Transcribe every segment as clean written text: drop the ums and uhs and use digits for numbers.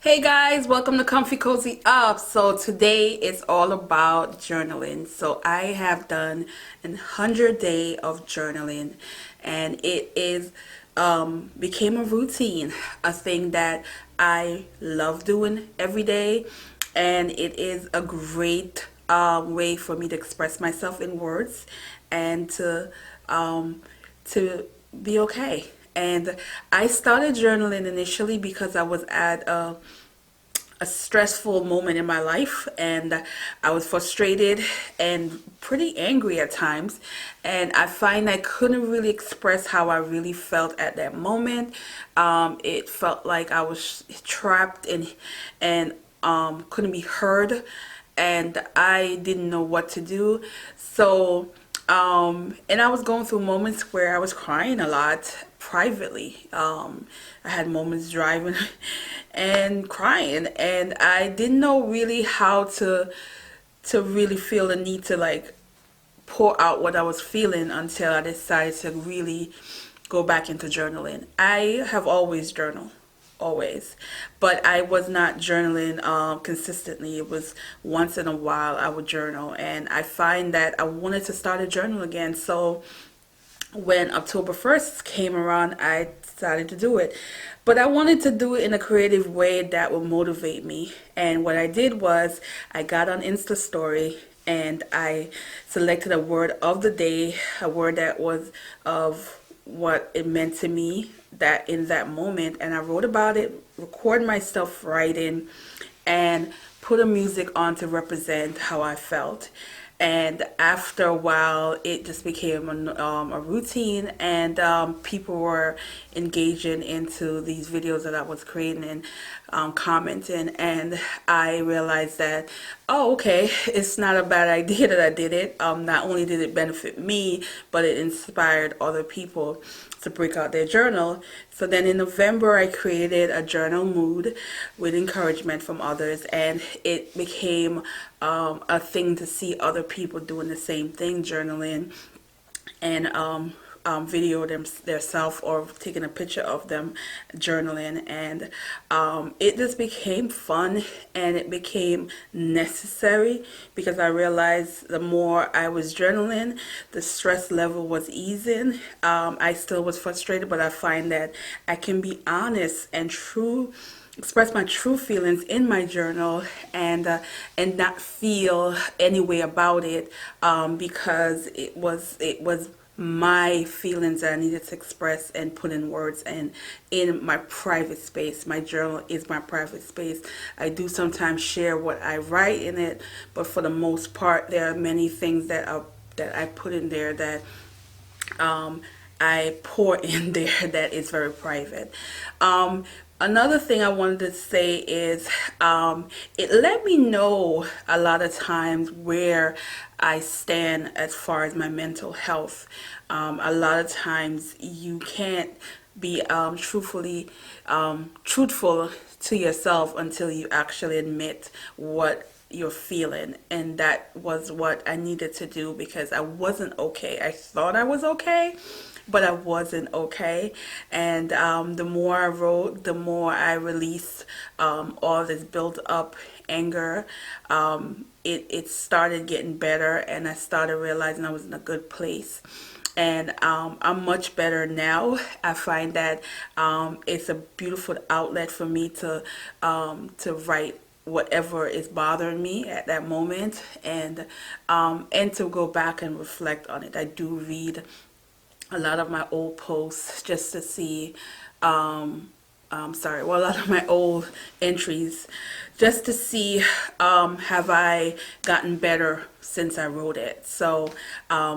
Hey guys, welcome to Comfy Cozy Up. So today it's all about journaling. So I have done a 100 day of journaling, and it is became a routine, a thing that I love doing every day, and it is a great way for me to express myself in words and um, to be okay. And I started journaling initially because I was at a stressful moment in my life, and I was frustrated and pretty angry at times, and I find I couldn't really express how I really felt at that moment. It felt like I was trapped and couldn't be heard, and I didn't know what to do. And I was going through moments where I was crying a lot privately. I had moments driving and crying, and I didn't know really how to really feel the need to like pour out what I was feeling until I decided to really go back into journaling. I have always journaled, always, but I was not journaling consistently. It was once in a while I would journal, and I find that I wanted to start a journal again. So when October 1st came around, I decided to do it. But I wanted to do it in a creative way that would motivate me. And what I did was I got on Insta Story and I selected a word of the day, a word that was of what it meant to me that in that moment, and I wrote about it, record myself writing, and put a music on to represent how I felt. And after a while, it just became a routine, and people were engaging into these videos that I was creating and commenting. And I realized that, oh, okay, it's not a bad idea that I did it. Not only did it benefit me, but it inspired other people to break out their journal. So then in November, I created a journal mood with encouragement from others, and it became a thing to see other people doing the same thing, journaling, and video them themselves or taking a picture of them journaling, and it just became fun and it became necessary because I realized the more I was journaling, the stress level was easing. I still was frustrated, but I find that I can be honest and true, express my true feelings in my journal, and not feel any way about it, because it was my feelings that I needed to express and put in words and in my private space. My journal is my private space. I do sometimes share what I write in it, but for the most part, there are many things that I put in there that um, I pour in there that is very private. Another thing I wanted to say is it let me know a lot of times where I stand as far as my mental health. A lot of times you can't be truthful to yourself until you actually admit what you're feeling, and that was what I needed to do because I wasn't okay. I thought I was okay, but I wasn't okay. And the more I wrote, the more I released all this built up anger. It started getting better, and I started realizing I was in a good place. And I'm much better now. I find that it's a beautiful outlet for me to write whatever is bothering me at that moment, and to go back and reflect on it. I do read a lot of my old posts just to see, a lot of my old entries just to see, have I gotten better since I wrote it. So,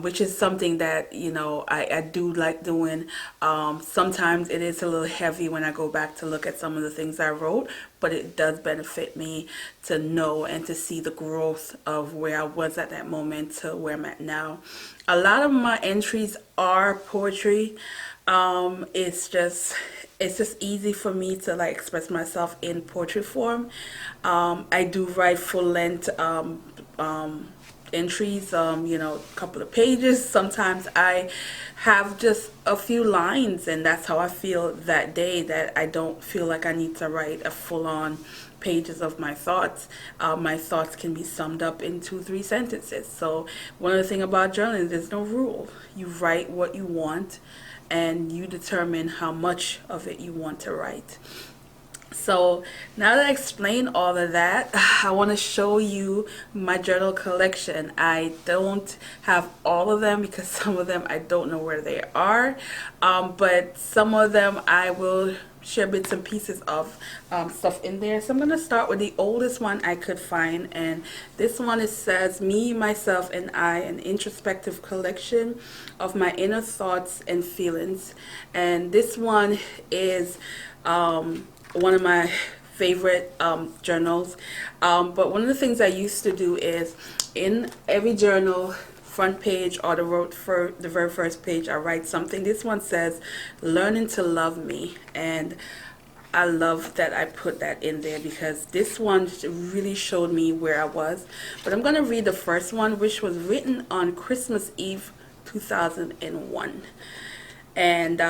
which is something that, I do like doing. Sometimes it is a little heavy when I go back to look at some of the things I wrote, but it does benefit me to know and to see the growth of where I was at that moment to where I'm at now. A lot of my entries are poetry. It's just easy for me to like express myself in poetry form. I do write full length entries, you know, a couple of pages. Sometimes I have just a few lines, and that's how I feel that day, that I don't feel like I need to write a full-on pages of my thoughts. My thoughts can be summed up in 2, 3 sentences. So one of the things about journaling, there's no rule. You write what you want, and you determine how much of it you want to write. So now that I explained all of that, I want to show you my journal collection. I don't have all of them because some of them I don't know where they are, but some of them I will share bits and pieces of stuff in there. So I'm going to start with the oldest one I could find, and this one, it says Me, Myself, and I, an introspective collection of my inner thoughts and feelings. And this one is one of my favorite journals, but one of the things I used to do is in every journal front page or the very first page, I write something. This one says learning to love me, and I love that I put that in there because this one really showed me where I was. But I'm going to read the first one, which was written on Christmas Eve 2001. And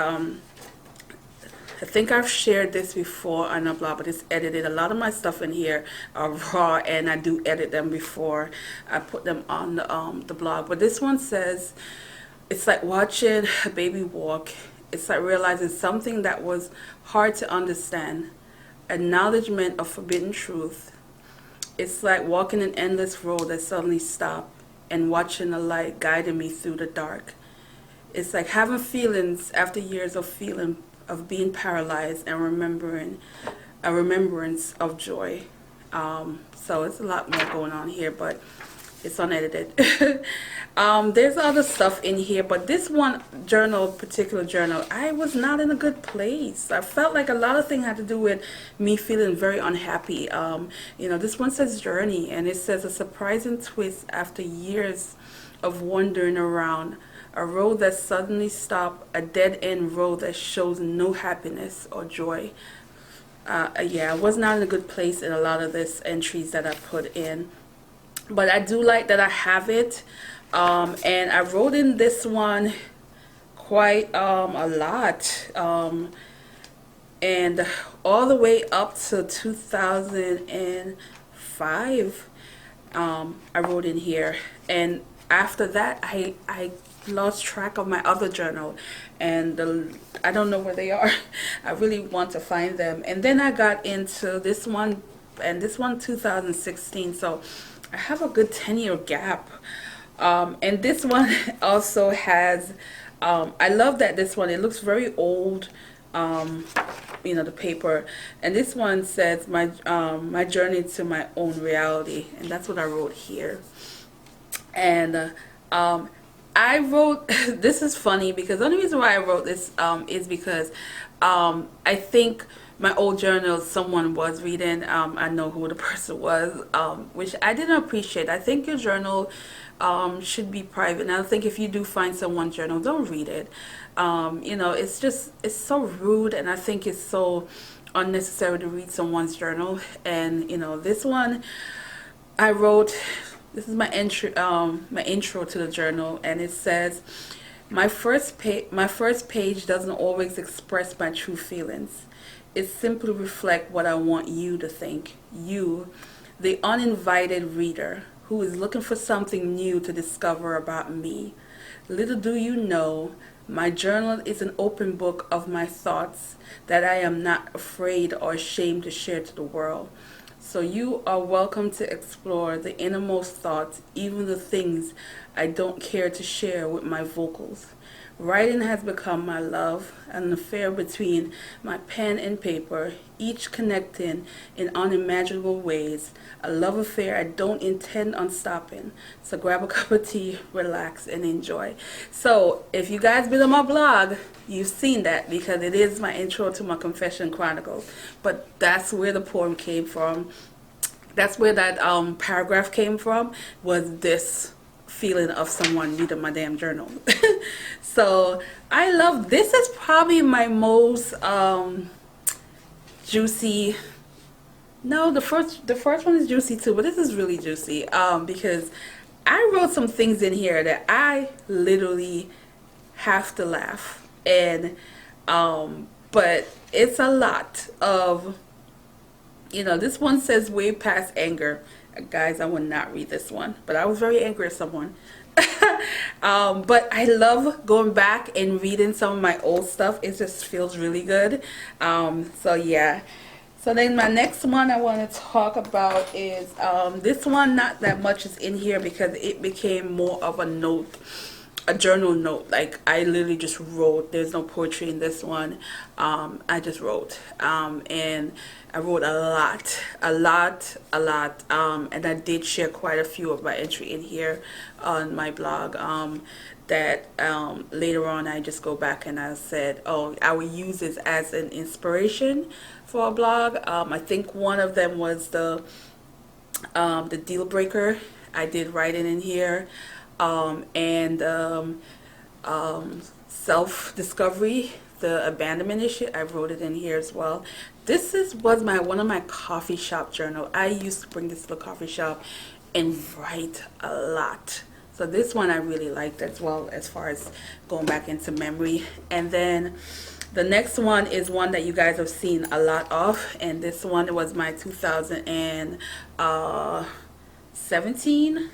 I think I've shared this before on a blog, but it's edited. A lot of my stuff in here are raw, and I do edit them before I put them on the blog. But this one says, it's like watching a baby walk. It's like realizing something that was hard to understand, acknowledgement of forbidden truth. It's like walking an endless road that suddenly stopped and watching a light guiding me through the dark. It's like having feelings after years of being paralyzed and remembering a remembrance of joy. So it's a lot more going on here, but it's unedited. There's other stuff in here, but this one particular journal, I was not in a good place. I felt like a lot of things had to do with me feeling very unhappy. You know, this one says journey, and it says a surprising twist after years of wandering around. A road that suddenly stopped, a dead-end road that shows no happiness or joy. Yeah, I was not in a good place in a lot of these entries that I put in. But I do like that I have it. And I wrote in this one quite a lot. And all the way up to 2005, I wrote in here. And after that, I lost track of my other journal, and I don't know where they are. I really want to find them. And then I got into this one, and this one 2016, so I have a good 10-year gap. And this one also has I love that this one, it looks very old, you know, the paper. And this one says my journey to my own reality, and that's what I wrote here. And I wrote, this is funny because the only reason why I wrote this is because I think my old journal someone was reading. I know who the person was, which I didn't appreciate. I think your journal should be private. And I think if you do find someone's journal, don't read it. You know, it's so rude, and I think it's so unnecessary to read someone's journal. And you know, this one I wrote, this is my intro to the journal, and it says, my first page doesn't always express my true feelings. It simply reflects what I want you to think. You, the uninvited reader, who is looking for something new to discover about me. Little do you know, my journal is an open book of my thoughts that I am not afraid or ashamed to share to the world. So you are welcome to explore the innermost thoughts, even the things I don't care to share with my vocals. Writing has become my love, an affair between my pen and paper, each connecting in unimaginable ways. A love affair I don't intend on stopping. So grab a cup of tea, relax, and enjoy. So if you guys been on my blog, you've seen that because it is my intro to my Confession Chronicles. But that's where the poem came from. That's where that paragraph came from, was this feeling of someone needing my damn journal. So I love this. Is probably my most juicy. No, the first one is juicy too, but this is really juicy because I wrote some things in here that I literally have to laugh. And but it's a lot of, this one says way past anger. Guys, I will not read this one, but I was very angry at someone. But I love going back and reading some of my old stuff. It just feels really good. So yeah. So then my next one I want to talk about is this one. Not that much is in here because it became more of a note, a journal note. Like I literally just wrote. There's no poetry in this one. I just wrote, and I wrote a lot, and I did share quite a few of my entry in here on my blog. That later on I just go back and I said, oh, I will use this as an inspiration for a blog. I think one of them was the deal breaker. I did write it in here, and self-discovery, the abandonment issue. I wrote it in here as well. This was one of my coffee shop journal. I used to bring this to the coffee shop and write a lot. So this one I really liked as well, as far as going back into memory. And then the next one is one that you guys have seen a lot of, and this one was my 2017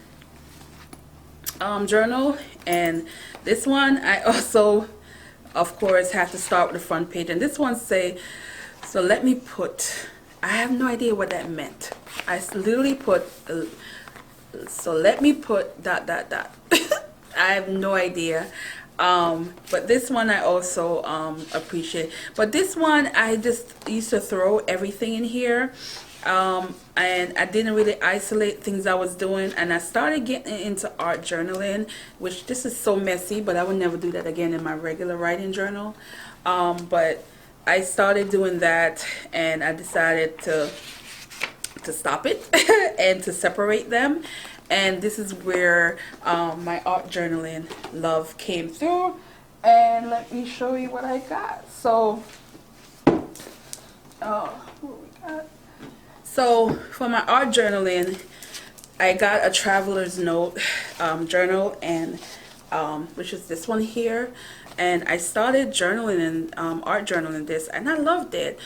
journal. And this one I also, of course, have to start with the front page. And this one say, so let me put, I have no idea what that meant. I literally put, so let me put dot dot dot. I have no idea. But this one I also appreciate. But this one I just used to throw everything in here. And I didn't really isolate things I was doing, and I started getting into art journaling, which this is so messy, but I would never do that again in my regular writing journal. But I started doing that, and I decided to stop it and to separate them. And this is where my art journaling love came through. And let me show you what I got. So what we got? So for my art journaling, I got a traveler's note journal, and which is this one here. And I started journaling and art journaling this, and I loved it.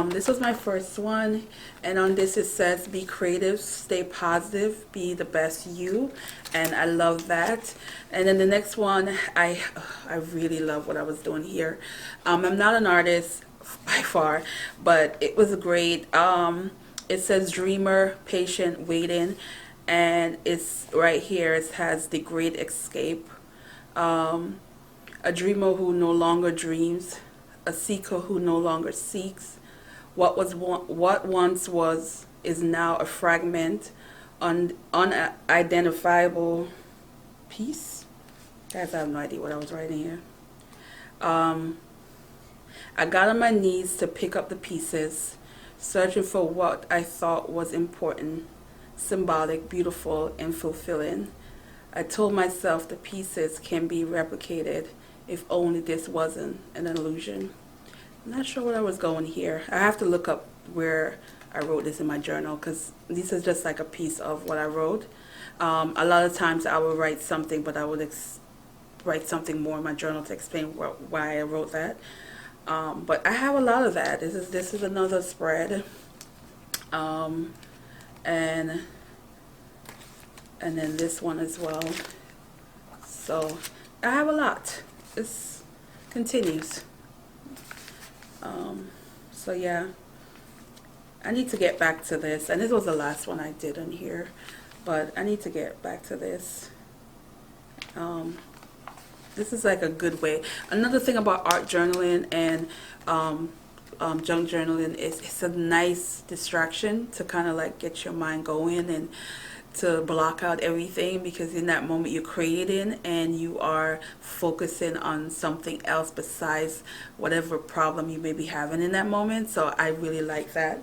This was my first one, and on this it says, be creative, stay positive, be the best you. And I love that. And then the next one, I really love what I was doing here. I'm not an artist by far, but it was great. It says dreamer, patient, waiting, and it's right here. It has the great escape. A dreamer who no longer dreams, a seeker who no longer seeks. What once was is now a fragment, unidentifiable piece. Guys, I have no idea what I was writing here. I got on my knees to pick up the pieces, searching for what I thought was important, symbolic, beautiful, and fulfilling. I told myself the pieces can be replicated if only this wasn't an illusion. I'm not sure where I was going here. I have to look up where I wrote this in my journal, because this is just like a piece of what I wrote. A lot of times I would write something, but I would write something more in my journal to explain why I wrote that. But I have a lot of that. This is another spread, and then this one as well. So I have a lot. This continues. So yeah, I need to get back to this, and this was the last one I did in here, but I need to get back to this. This is like a good way. Another thing about art journaling and junk journaling is it's a nice distraction to kind of like get your mind going and to block out everything, because in that moment you're creating and you are focusing on something else besides whatever problem you may be having in that moment. So I really like that.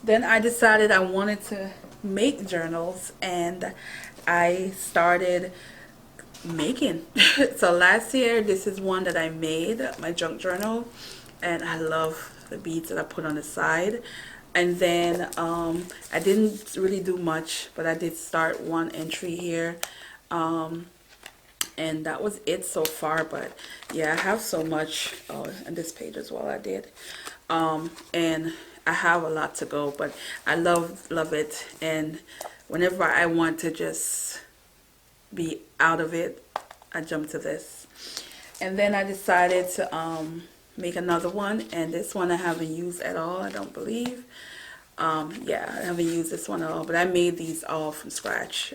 Then I decided I wanted to make journals, and I started making. So last year, this is one that I made, my junk journal, and I love the beads that I put on the side. And then I didn't really do much, but I did start one entry here. And that was it so far. But yeah, I have so much. Oh, and this page as well I did. And I have a lot to go, but I love it. And whenever I want to just be out of it, I jump to this. And then I decided to make another one, and this one I haven't used at all, I don't believe. Yeah, I haven't used this one at all, but I made these all from scratch.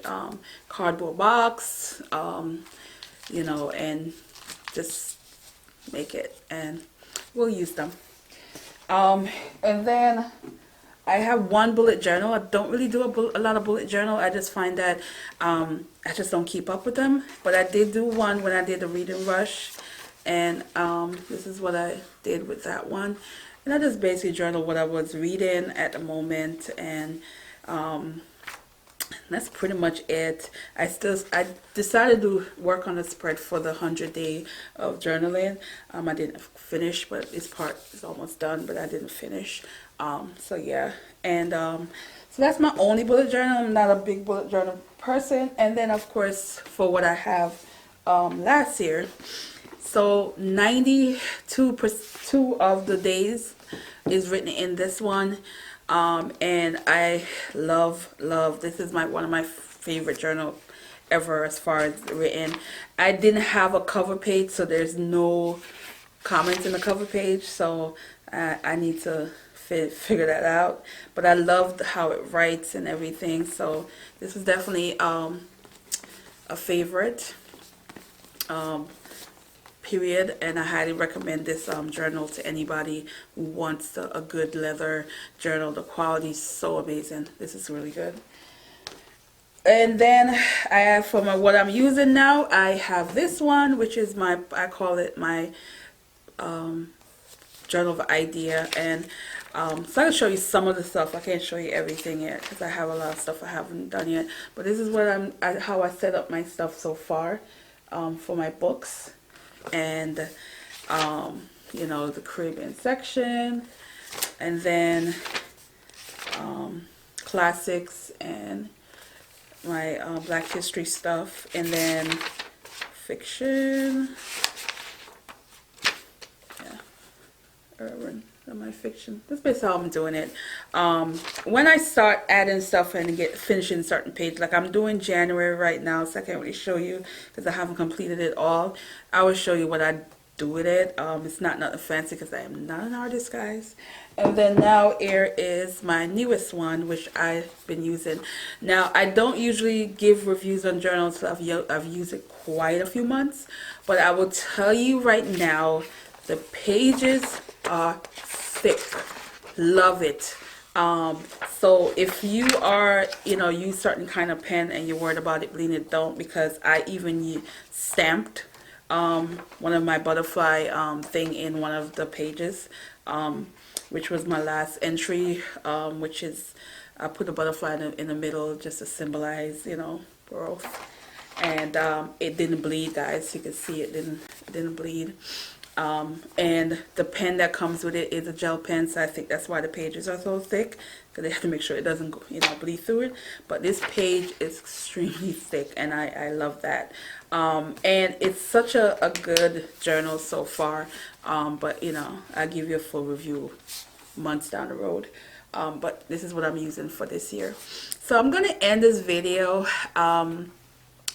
Cardboard box, you know, and just make it, and we'll use them. And then I have one bullet journal. I don't really do a lot of bullet journal. I just find that I just don't keep up with them. But I did do one when I did the reading rush, and this is what I did with that one. And I just basically journal what I was reading at the moment, and that's pretty much it. I decided to work on a spread for the 100-day of journaling. I didn't finish, but this part is almost done, but I didn't finish. So yeah, and so that's my only bullet journal. I'm not a big bullet journal person. And then of course for what I have last year, so 92% of the days is written in this one. And I love this is one of my favorite journal ever as far as written. I didn't have a cover page, so there's no comments in the cover page, so I need to figure that out. But I loved how it writes and everything, so this is definitely a favorite. Period. And I highly recommend this journal to anybody who wants a good leather journal. The quality is so amazing. This is really good. And then I have for what I'm using now, I have this one, which is I call it my journal of idea. And so I can show you some of the stuff. I can't show you everything yet because I have a lot of stuff I haven't done yet. But this is what how I set up my stuff so far for my books. And you know, the Caribbean section, and then classics and my Black history stuff, and then fiction, yeah, urban, my fiction. That's basically how I'm doing it. When I start adding stuff and finishing certain pages, like I'm doing January right now, so I can't really show you because I haven't completed it all. I will show you what I do with it. It's not nothing fancy because I am not an artist, guys. And then now here is my newest one, which I've been using. Now I don't usually give reviews on journals, so I've used it quite a few months, but I will tell you right now, the pages are thick. Love it. So if you are, you know, use certain kind of pen and you're worried about it bleeding, don't, because I even stamped one of my butterfly thing in one of the pages, which was my last entry, which is I put a butterfly in the middle just to symbolize, you know, growth. And it didn't bleed, guys. You can see it didn't bleed. And the pen that comes with it is a gel pen, so I think that's why the pages are so thick, because they have to make sure it doesn't, you know, bleed through it. But this page is extremely thick, and I love that. And it's such a good journal so far, but you know, I'll give you a full review months down the road. But this is what I'm using for this year. So I'm gonna end this video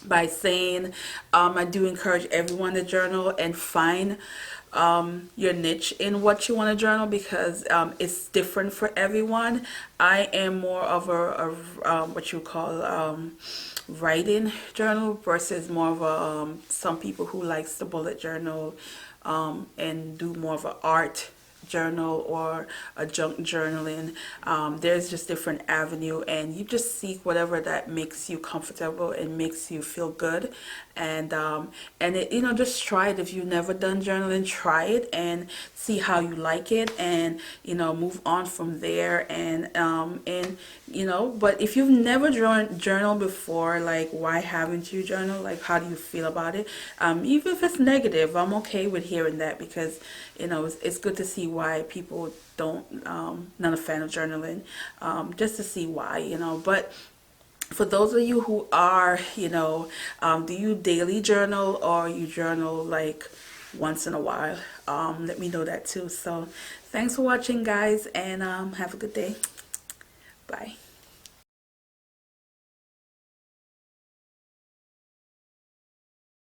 by saying I do encourage everyone to journal and find your niche in what you want to journal, because it's different for everyone. I am more of a what you call writing journal versus more of a some people who likes the bullet journal and do more of an art journal or a junk journaling. There's just different avenue, and you just seek whatever that makes you comfortable and makes you feel good. And it, you know, just try it. If you've never done journaling, try it and see how you like it, and you know, move on from there. And you know, but if you've never journaled before, like, why haven't you journaled? Like, how do you feel about it? Even if it's negative, I'm okay with hearing that, because you know, it's good to see why people don't not a fan of journaling, just to see why, you know. But For those of you who are, do you daily journal or you journal like once in a while? Let me know that too. So thanks for watching, guys, and have a good day. Bye.